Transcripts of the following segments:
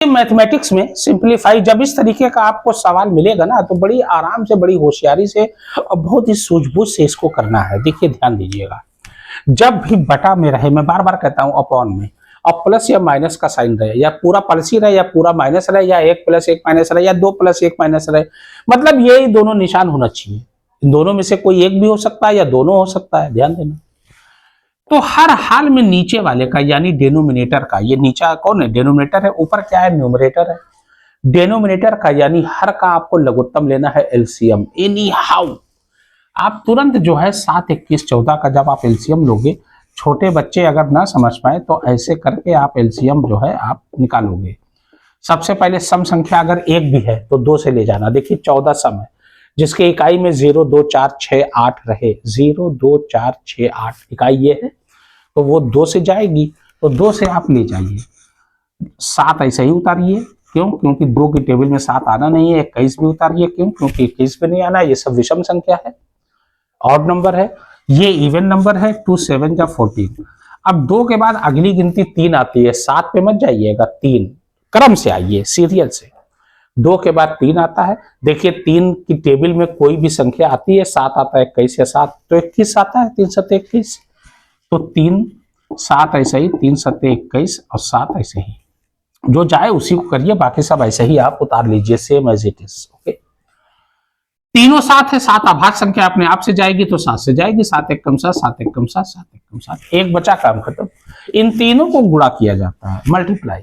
Mathematics में simplify जब इस तरीके का आपको सवाल मिलेगा ना तो बड़ी आराम से, बड़ी होशियारी से और बहुत ही सूझबूझ से इसको करना है। देखिए ध्यान दीजिएगा, जब भी बटा में रहे, मैं बार बार कहता हूं अपॉन में, अब प्लस या माइनस का साइन रहे, या पूरा प्लस ही रहे या पूरा माइनस रहे, या एक प्लस एक माइनस रहे या दो प्लस एक माइनस रहे, मतलब यही दोनों निशान होना चाहिए। इन दोनों में से कोई एक भी हो सकता है या दोनों हो सकता है, ध्यान देना। तो हर हाल में नीचे वाले का यानी डेनोमिनेटर का, ये नीचा कौन है? डेनोमिनेटर है। ऊपर क्या है? न्यूमरेटर है। डेनोमिनेटर का यानी हर का आपको लघुत्तम लेना है, एलसीएम। एनी हाउ आप तुरंत जो है 7, 21, 14 का जब आप एलसीएम लोगे, छोटे बच्चे अगर ना समझ पाए तो ऐसे करके आप एलसीएम जो है आप निकालोगे। सबसे पहले सम संख्या अगर एक भी है तो 2 से ले जाना। देखिए 14 सम है जिसके इकाई में 0, 2, 4, 6, 8 रहे। 0, 2, 4, 6, 8 इकाई ये है तो वो 2 से जाएगी, तो 2 से आप ले जाइए। 7 ऐसे ही उतारिए, क्यों? क्योंकि 2 की टेबल में 7 आना नहीं है। 21 भी उतारिए, क्यों? क्योंकि 21 पे नहीं आना है। ये सब विषम संख्या है, ऑड नंबर है। ये इवन नंबर है। 2, 7 या 14। अब 2 के बाद अगली गिनती 3 आती है। 7 पे मत जाइएगा, 3 क्रम से आइए, सीरियल से। 2 के बाद 3 आता है। देखिए 3 की टेबल में कोई भी संख्या आती है, 7 आता है, 21 या 7 तो 21 आता है। 3 7 21, तो 3 7 ऐसे ही, 3 7 21 और 7 ऐसे ही, जो जाए उसी को करिए, बाकी सब ऐसे ही आप उतार लीजिए, same as it is. Okay, तीनों 7 है। 7 अभाज्य संख्या अपने आप से जाएगी तो 7 से जाएगी। 7 एक कम 7, 7 एक कम 7, 7 एक कम 7, एक बचा, काम खत्म। इन तीनों को गुणा किया जाता है, मल्टीप्लाई,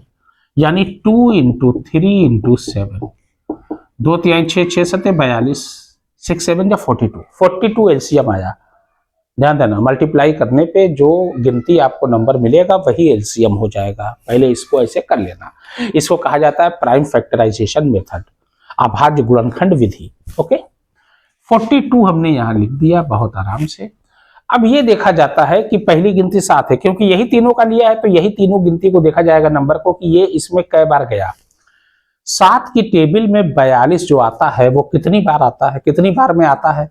यानी 2 इंटू 3 इंटू 7, 2 3 6, 6 7 42, 6 7 या 42, 42 एलसीएम आया। ध्यान देना, मल्टीप्लाई करने पे जो गिनती आपको नंबर मिलेगा वही एलसीएम हो जाएगा। पहले इसको ऐसे कर लेना। इसको कहा जाता है प्राइम फैक्टराइजेशन मेथड, अभाज्य गुणनखंड विधि। ओके, 42 हमने यहां लिख दिया बहुत आराम से। अब ये देखा जाता है कि पहली गिनती 7 है, क्योंकि यही तीनों का लिया है तो यही तीनों गिनती को देखा जाएगा नंबर को कि ये इसमें कै बार गया। 7 की टेबल में 42 जो आता है वो कितनी बार आता है, कितनी बार में आता है?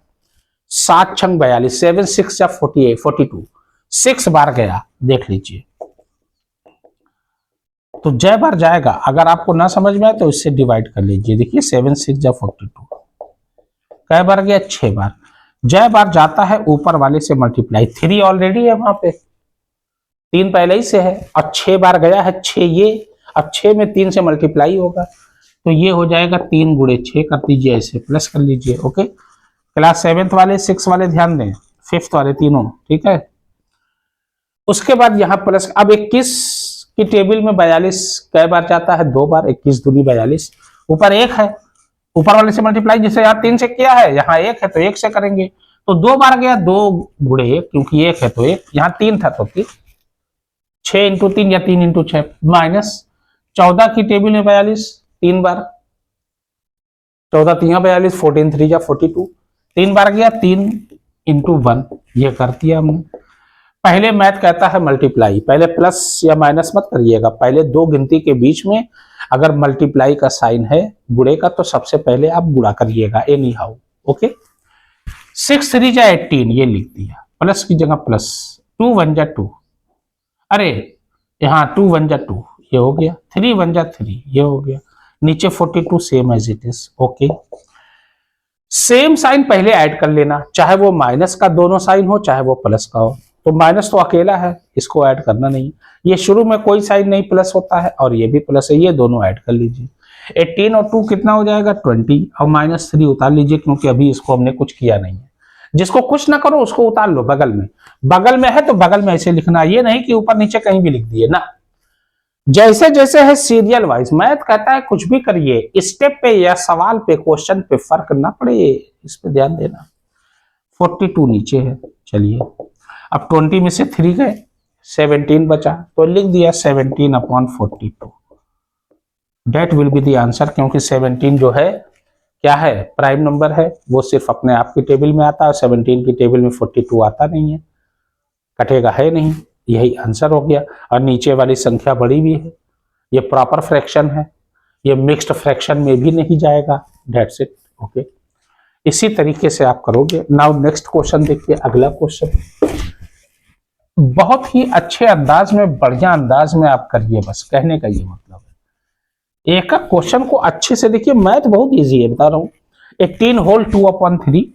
7 छंग 42, 7 6 या 48, 42, 6 बार गया। देख लीजिए, तो जय बार जाएगा। अगर आपको ना समझ में आए तो इससे डिवाइड कर लीजिए। देखिए 7 6 या 42 कै बार गया? 6 बार। जय बार जाता है ऊपर वाले से मल्टीप्लाई, 3 ऑलरेडी है वहां पे, 3 पहले ही से है, और 6 बार गया है 6 ये, अब 6 में 3 से मल्टीप्लाई होगा तो ये हो जाएगा 3 गुणे 6 कर दीजिए, ऐसे प्लस कर लीजिए। ओके, क्लास 7th वाले, 6 वाले ध्यान दें, 5th वाले तीनों, ठीक है। उसके बाद यहाँ प्लस। अब 21 की टेबल में 42 कै बार जाता है? 2 बार। 21 दूनी 42, ऊपर 1 है, ऊपर वाले से मल्टीप्लाई, जैसे यहाँ 3 से किया है, यहाँ 1 है तो 1 से करेंगे, तो 2 बार गया, 2 गुणे 1, क्योंकि 1 है तो 1, यहाँ 3 था तो 3, 6 इंटू 3 या 3 इंटू 6, माइनस 14 की टेबल में 42 3 बार, 14 3 42, 14 3 या 42, 3 बार गया, 3 इंटू 1, ये कर दिया हमने। पहले मैथ कहता है मल्टीप्लाई, पहले प्लस या माइनस मत करिएगा, पहले दो गिनती के बीच में अगर मल्टीप्लाई का साइन है गुणे का तो सबसे पहले आप गुणा करिएगा, एनी हाउ। ओके, 6 3 जा 18, ये लिख दिया, प्लस की जगह प्लस, 2 1 जा 2, अरे यहाँ 2 1 जा 2, ये हो गया, 3 1 जा 3, ये हो गया, नीचे 42 same as it is. Okay, same sign पहले ऐड कर लेना, चाहे वो माइनस का दोनों साइन हो चाहे वो प्लस का हो। तो माइनस तो अकेला है, इसको ऐड करना नहीं, ये शुरू में कोई साइन नहीं प्लस होता है, और ये भी प्लस है, ये दोनों ऐड कर लीजिए। 18 और 2 कितना हो जाएगा? 20, और -3 उतार लीजिए, क्योंकि अभी इसको हमने कुछ किया नहीं है। जिसको कुछ ना करो उसको उतार लो बगल में, बगल में है तो बगल में ऐसे लिखना, ये नहीं कि ऊपर नीचे कहीं भी लिख दिए ना, जैसे जैसे है सीरियल वाइज। मैथ कहता है कुछ भी करिए, स्टेप पे या सवाल पे, क्वेश्चन पे फर्क ना पड़े, इस पे ध्यान देना। 42 नीचे है, चलिए अब 20 में से 3 गए, 17 बचा, तो लिख दिया 17/42, that will be the answer, क्योंकि 17 जो है क्या है? प्राइम नंबर है, वो सिर्फ अपने आप की टेबल में आता है, 17 की टेबल में 42 आता नहीं है, कटेगा है नहीं, यही आंसर हो गया। और नीचे वाली संख्या बड़ी भी है, ये प्रॉपर फ्रैक्शन है, ये मिक्स्ड फ्रैक्शन में भी नहीं जाएगा, दैट्स इट। ओके, इसी तरीके से आप करोगे। नाउ नेक्स्ट क्वेश्चन देखिए, अगला क्वेश्चन बहुत ही अच्छे अंदाज में, बढ़िया अंदाज में आप करिए, बस कहने का ये मतलब है। एक एक क्वेश्चन को अच्छे से देखिए, मैथ बहुत इजी है बता रहा हूं। 18 होल 2/3,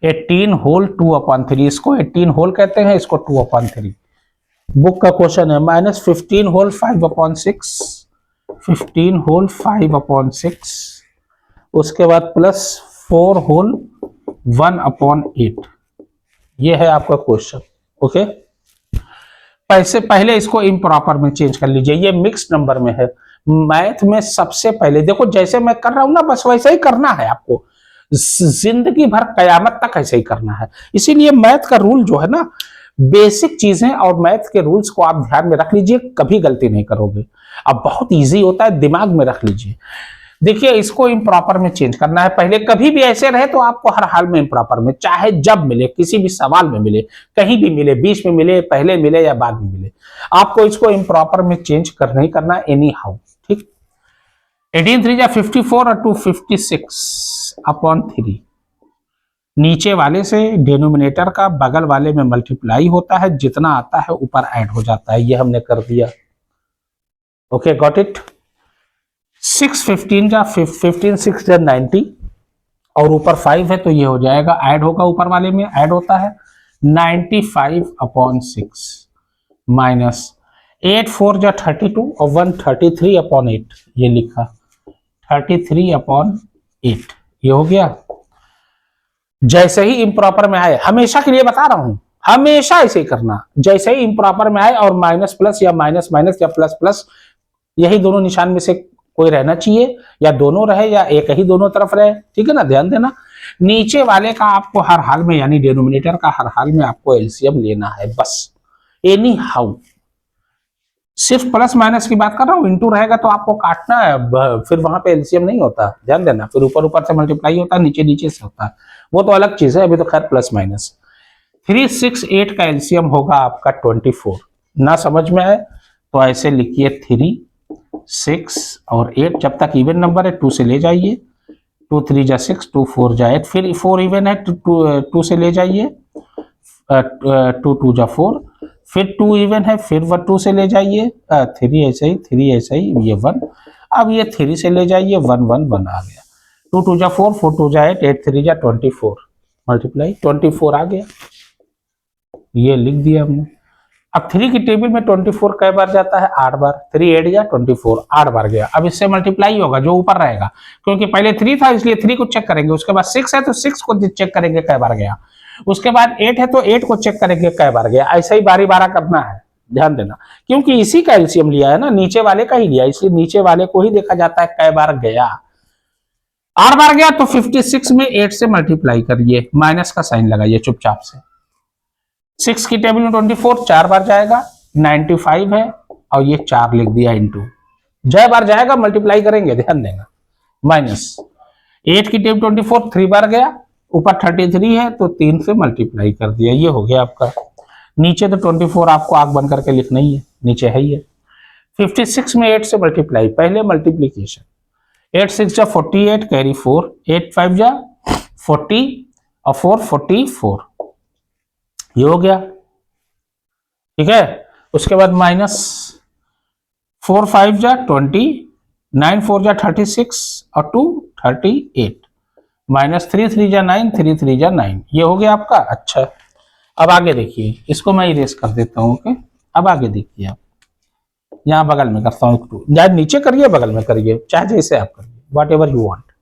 18 होल 2/3, इसको 18 होल कहते हैं, इसको 2/3। बुक का क्वेश्चन है -15 होल 5/6, 15 होल 5/6, उसके बाद +4 होल 1/8। ये है आपका क्वेश्चन। ओके, पैसे पहले इसको इम्प्रॉपर में चेंज कर लीजिए, ये मिक्स्ड नंबर में है। मैथ में सबसे पहले देखो, जैसे मैं कर रहा हूं ना, बस वैसे ही करना है आपको, जिंदगी भर कयामत तक ऐसे ही करना है। इसीलिए मैथ का रूल जो है ना, बेसिक चीजें और मैथ के रूल्स को आप ध्यान में रख लीजिए, कभी गलती नहीं करोगे। अब बहुत इजी होता है, दिमाग में रख लीजिए। देखिए, इसको इम्प्रॉपर में चेंज करना है पहले। कभी भी ऐसे रहे तो आपको हर हाल में इम्प्रॉपर में, चाहे जब मिले, किसी भी सवाल में मिले, कहीं भी मिले, बीच में मिले, पहले मिले या बाद में मिले, आपको इसको इम्प्रॉपर में चेंज करना ही करना, एनी हाउ। ठीक, 18 3 54 और 256/3। नीचे वाले से डिनोमिनेटर का बगल वाले में मल्टीप्लाई होता है, जितना आता है ऊपर ऐड हो जाता है। ये हमने कर दिया। Okay, got it. 6 15 15 6 90 और ऊपर 5 है तो ये हो जाएगा, ऐड होगा, ऊपर वाले में ऐड होता है 95/6 माइनस 8 4 32 और 133/8। ये लिखा 33/8। ये हो गया। जैसे ही इम्प्रॉपर में आए, हमेशा के लिए बता रहा हूं, हमेशा ऐसे ही करना, जैसे ही इम्प्रॉपर में आए और माइनस प्लस या माइनस माइनस या प्लस प्लस, यही दोनों निशान में से कोई रहना चाहिए, या दोनों रहे या एक ही दोनों तरफ रहे। ठीक है ना, ध्यान देना। नीचे वाले का आपको हर हाल में, यानी डिनोमिनेटर का हर हाल में आपको एलसीएम लेना है, बस, एनी हाउ। सिर्फ प्लस माइनस की बात कर रहा हूं, इंटू रहेगा तो आपको काटना है, फिर वहां पे एलसीएम नहीं होता, ध्यान देना। फिर ऊपर ऊपर से मल्टीप्लाई होता है, नीचे नीचे से होता है, वो तो अलग चीज है। अभी तो खैर प्लस माइनस। 368 का एलसीएम होगा आपका 24। ना समझ में आए तो ऐसे लिखिए 3 6 और 8, जब तक इवन नंबर है 2 से ले जाइए, 2 3 जा 6, 2 4 जा 8, फिर 4 इवन है 2 से ले जाइए, 2 2 जा 4, फिर 2 इवन है, फिर 2 से ले जाइए, 3 ऐसे ही, 3 ऐसे ही, ये 1। अब ये 3 से ले जाइए, 1 1 1 आ गया। 2 2 जा 4, 4 2 जा 8, 8 3 जा 24, मल्टीप्लाई 24 आ गया। ये लिख दिया हमने। अब 3 की टेबल में 24 कई बार जाता है? 8 बार। 3 8 या 24, 8 बार गया। अब इससे मल्टीप्लाई होगा, जो ऊपर रहेगा, क्योंकि पहले 3 था इसलिए 3 को चेक करेंगे, उसके बाद 6 है तो 6 को चेक करेंगे कई बार गया, उसके बाद 8 है तो 8 को चेक करेंगे कई बार गया। ऐसा ही बारी बारा करना है, ध्यान देना, क्योंकि इसी का एलसीएम लिया है ना, नीचे वाले का ही लिया, इसलिए नीचे वाले को ही देखा जाता है कई बार गया। 8 बार गया तो 56 में 8 से मल्टीप्लाई करिए, माइनस का साइन लगाइए चुपचाप से। 6 की टेबल में 24 4 बार जाएगा, 95 है, और ये 4 लिख दिया इंटू, जय बार जाएगा मल्टीप्लाई करेंगे, ध्यान देना। माइनस 8 की टेबल 24 3 बार गया, ऊपर 33 है तो 3 से मल्टीप्लाई कर दिया, ये हो गया आपका। नीचे तो 24 आपको आग बंद करके लिखना ही है, नीचे है ही है। 56 में 8 से मल्टीप्लाई, पहले मल्टीप्लीकेशन, 8 6 जा 48 कैरी 4, 8 5 जा 40 और 4 44, ये हो गया। ठीक है, उसके बाद माइनस 4 5 जा 20, 9 4 जा 36 और 2 38, माइनस 3 3 जा 9, 3 3 जा 9, ये हो गया आपका। अच्छा, अब आगे देखिए, इसको मैं इरेज कर देता हूं। ओके, अब आगे देखिए, आप यहां बगल में करता हूं, चाहे नीचे करिए, बगल में करिए, चाहे जैसे आप करिए, whatever you want.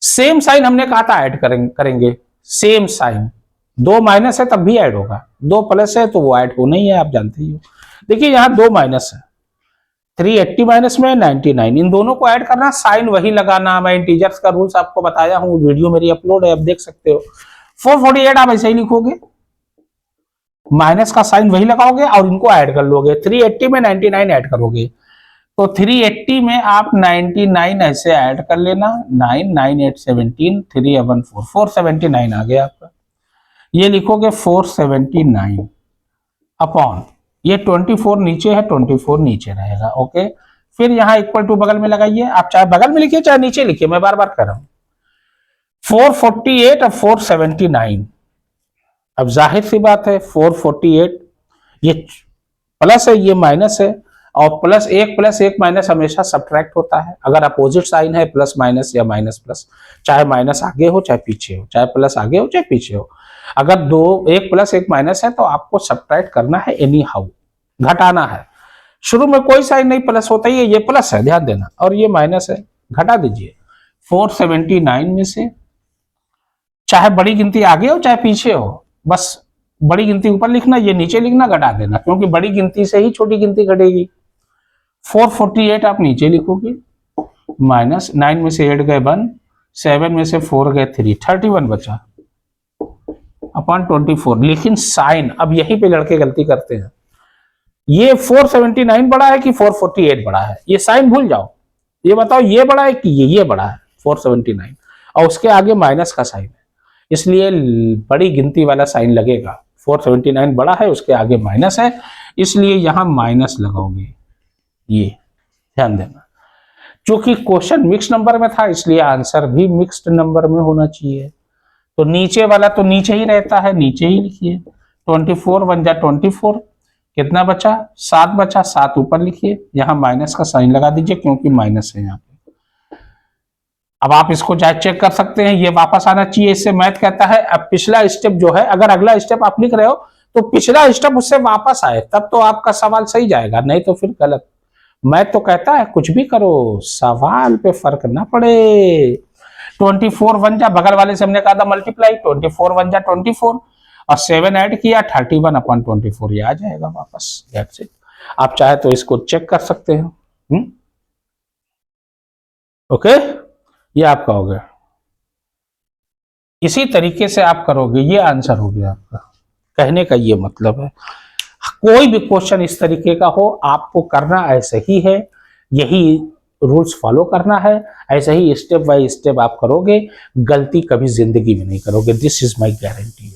Same sign हमने कहा था ऐड करेंगे, सेम साइन। 2 माइनस है तब भी ऐड होगा, 2 प्लस है तो वो ऐड होना ही है, आप जानते ही हो। देखिए यहां 2 माइनस है, 380 माइनस में 99, इन दोनों को ऐड करना, साइन वही लगाना। मैं इंटीजर्स का रूल्स आपको बताया हूं, वीडियो मेरी अपलोड है, आप देख सकते हो। 448 आप ऐसे ही लिखोगे, माइनस का साइन वही लगाओगे और इनको ऐड कर लोगे। 380 में 99 ऐड करोगे, तो 380 में आप 99 ऐसे ऐड कर लेना, 9 9 8 17, 3 1 4, 479 आ गया आपका। ये लिखोगे 479 अपॉन, ये 24 नीचे है, 24 नीचे रहेगा। ओके, फिर यहां इक्वल टू बगल में लगाइए, आप चाहे बगल में लिखिए चाहे नीचे लिखिए, मैं बार बार कर रहा हूं। 448 और 479, अब जाहिर सी बात है 448 ये प्लस है, ये माइनस है, और प्लस एक माइनस हमेशा सब्ट्रैक्ट होता है, अगर अपोजिट साइन है प्लस माइनस या माइनस प्लस, चाहे माइनस आगे हो चाहे पीछे हो, चाहे प्लस आगे हो चाहे पीछे हो, अगर एक प्लस एक माइनस है तो आपको सब्ट्रैक्ट करना है एनी हाउ, घटाना है। शुरू में कोई साइन नहीं प्लस होता ही है, ये प्लस है ध्यान देना और ये माइनस है, घटा दीजिए 479 में से, चाहे बड़ी गिनती आगे हो चाहे पीछे हो, बस बड़ी गिनती ऊपर लिखना, ये नीचे लिखना, घटा देना, क्योंकि बड़ी गिनती से ही छोटी गिनती घटेगी। 448 आप नीचे लिखोगे, माइनस 9 में से 8 गए 1, 7 में से 4 गए 3, 31 बचा अपॉन 24। लेकिन साइन, अब यहीं पे लड़के गलती करते हैं, ये 479 बड़ा है कि 448 बड़ा है, ये साइन भूल जाओ, ये बताओ ये बड़ा है कि ये बड़ा है 479, और उसके आगे माइनस का साइन है, इसलिए बड़ी गिनती वाला साइन लगेगा। 479 बड़ा है, उसके आगे माइनस है, इसलिए यहां माइनस लगाओगे, ये ध्यान देना। क्योंकि क्वेश्चन मिक्स नंबर में था इसलिए आंसर भी मिक्स्ड नंबर में होना चाहिए, तो नीचे वाला तो नीचे ही रहता है, नीचे ही लिखिए। 24 बन जा 24, कितना बचा 7 बचा, 7 ऊपर लिखिए, यहां माइनस का साइन लगा दीजिए क्योंकि माइनस है यहाँ पे। अब आप इसको चाहे चेक कर सकते हैं, ये वापस आना चाहिए, इससे मैथ कहता है अब पिछला स्टेप जो है, अगर अगला स्टेप आप लिख रहे हो तो पिछला स्टेप उससे वापस आए, तब तो आपका सवाल सही जाएगा, नहीं तो फिर गलत। मैथ तो कहता है कुछ भी करो, सवाल पे फर्क ना पड़े। 24 बन जा, बगल वाले से हमने कहा था मल्टीप्लाई, 24 बन जा 24, और 7 ऐड किया 31 अपॉन 24, ये आ जाएगा वापस, दैट्स इट। आप चाहे तो इसको चेक कर सकते हैं। ओके, ये आपका हो गया, इसी तरीके से आप करोगे, ये आंसर हो गया आपका। कहने का ये मतलब है, कोई भी क्वेश्चन इस तरीके का हो, आपको करना ऐसे ही है, यही रूल्स फॉलो करना है, ऐसे ही स्टेप बाय स्टेप आप करोगे, गलती कभी जिंदगी में नहीं करोगे, दिस इज माय गारंटी।